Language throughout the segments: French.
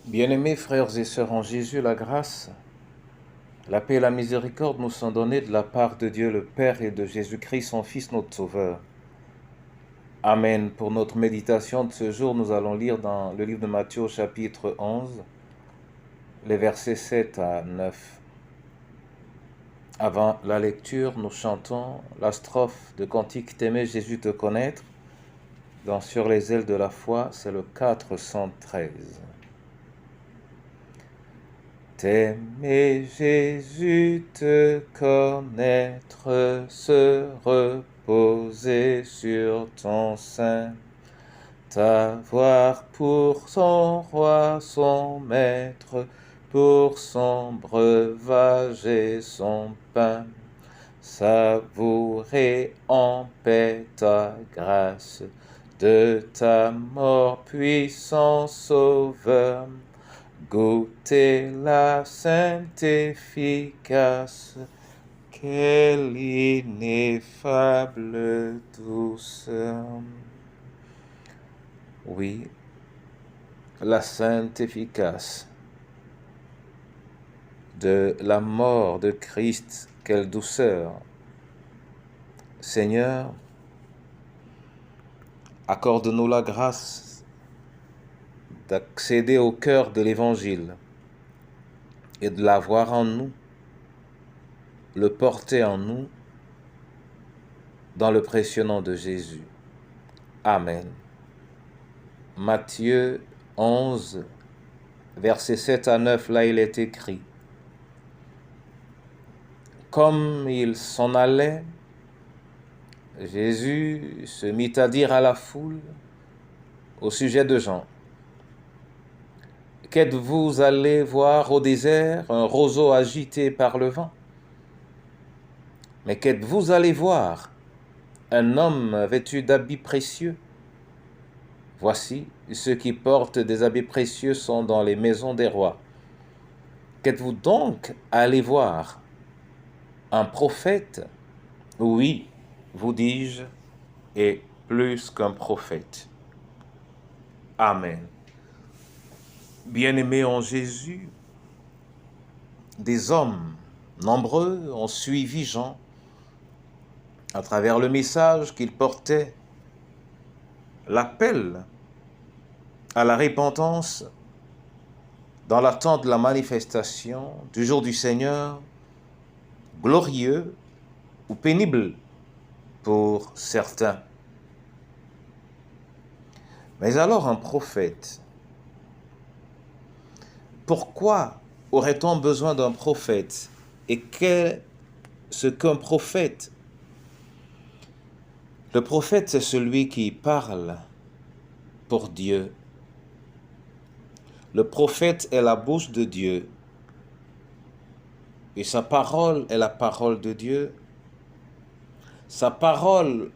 Bien-aimés frères et sœurs en Jésus, la grâce, la paix et la miséricorde nous sont données de la part de Dieu le Père et de Jésus-Christ, son Fils, notre Sauveur. Amen. Pour notre méditation de ce jour, nous allons lire dans le livre de Matthieu, chapitre 11, les versets 7 à 9. Avant la lecture, nous chantons la strophe de Cantique T'aimer Jésus te connaître. Dans Sur les ailes de la foi, c'est le 413. T'aimer Jésus, te connaître, se reposer sur ton sein, t'avoir pour son roi, son maître, pour son breuvage et son pain, savourer en paix ta grâce, de ta mort puissant sauveur, goûter la sainte efficace, quelle ineffable douceur. Oui, la sainte efficace de la mort de Christ, quelle douceur. Seigneur, accorde-nous la grâce d'accéder au cœur de l'Évangile et de l'avoir en nous, le porter en nous, dans le précieux nom de Jésus. Amen. Matthieu 11, versets 7 à 9, là il est écrit: Comme il s'en allait, Jésus se mit à dire à la foule au sujet de Jean: Qu'êtes-vous allés voir au désert, un roseau agité par le vent? Mais qu'êtes-vous allés voir? Un homme vêtu d'habits précieux? Voici, ceux qui portent des habits précieux sont dans les maisons des rois. Qu'êtes-vous donc allés voir? Un prophète? Oui, vous dis-je, et plus qu'un prophète. Amen. Bien-aimés en Jésus, des hommes nombreux ont suivi Jean à travers le message qu'il portait, l'appel à la repentance dans l'attente de la manifestation du jour du Seigneur, glorieux ou pénible pour certains. Mais alors un prophète, pourquoi aurait-on besoin d'un prophète? Et qu'est-ce qu'un prophète? Le prophète, c'est celui qui parle pour Dieu. Le prophète est la bouche de Dieu. Et sa parole est la parole de Dieu. Sa parole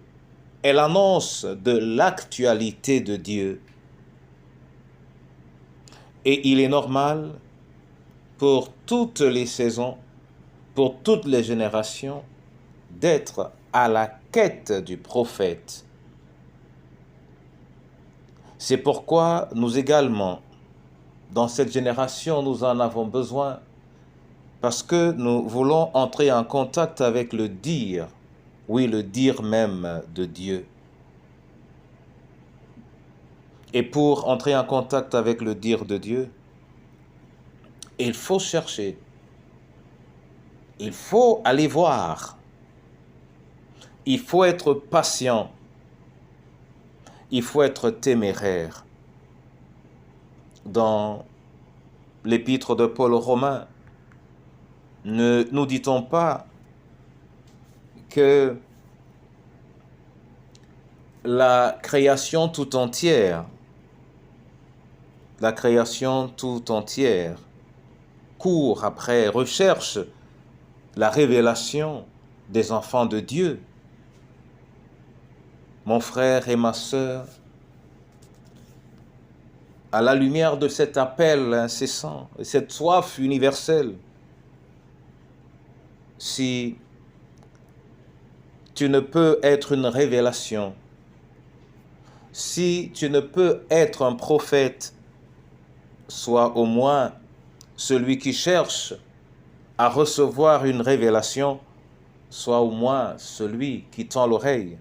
est l'annonce de l'actualité de Dieu. Et il est normal pour toutes les saisons, pour toutes les générations, d'être à la quête du prophète. C'est pourquoi nous également, dans cette génération, nous en avons besoin, parce que nous voulons entrer en contact avec le dire, oui, le dire même de Dieu. Et pour entrer en contact avec le dire de Dieu, il faut chercher, il faut aller voir, il faut être patient, il faut être téméraire. Dans l'épître de Paul aux Romains, ne nous dit-on pas que la création tout entière court après, recherche la révélation des enfants de Dieu. Mon frère et ma sœur, à la lumière de cet appel incessant, de cette soif universelle, si tu ne peux être une révélation, si tu ne peux être un prophète, soit au moins celui qui cherche à recevoir une révélation, soit au moins celui qui tend l'oreille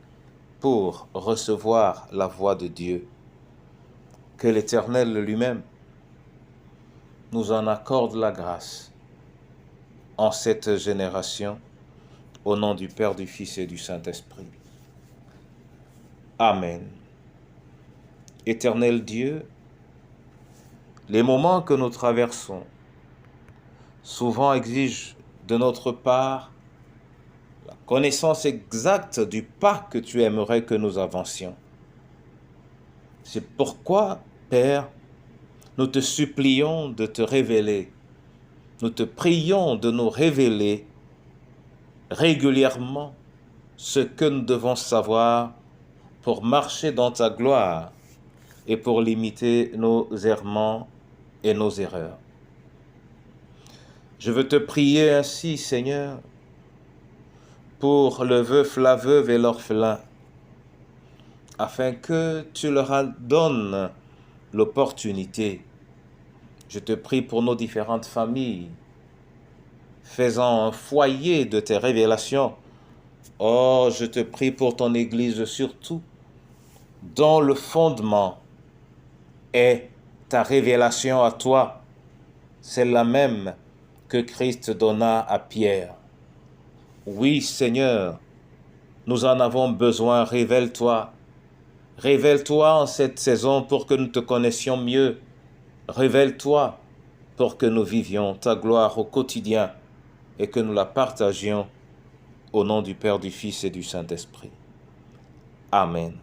pour recevoir la voix de Dieu. Que l'Éternel lui-même nous en accorde la grâce en cette génération, au nom du Père, du Fils et du Saint-Esprit. Amen. Éternel Dieu, les moments que nous traversons souvent exigent de notre part la connaissance exacte du pas que tu aimerais que nous avancions. C'est pourquoi, Père, nous te supplions de te révéler, nous te prions de nous révéler régulièrement ce que nous devons savoir pour marcher dans ta gloire et pour limiter nos errements et nos erreurs. Je veux te prier ainsi, Seigneur, pour le veuf, la veuve et l'orphelin, afin que tu leur donnes l'opportunité. Je te prie pour nos différentes familles, faisant un foyer de tes révélations. Oh, je te prie pour ton Église surtout, dont le fondement est ta révélation à toi, celle-là même que Christ donna à Pierre. Oui, Seigneur, nous en avons besoin, révèle-toi. Révèle-toi en cette saison pour que nous te connaissions mieux. Révèle-toi pour que nous vivions ta gloire au quotidien et que nous la partagions au nom du Père, du Fils et du Saint-Esprit. Amen.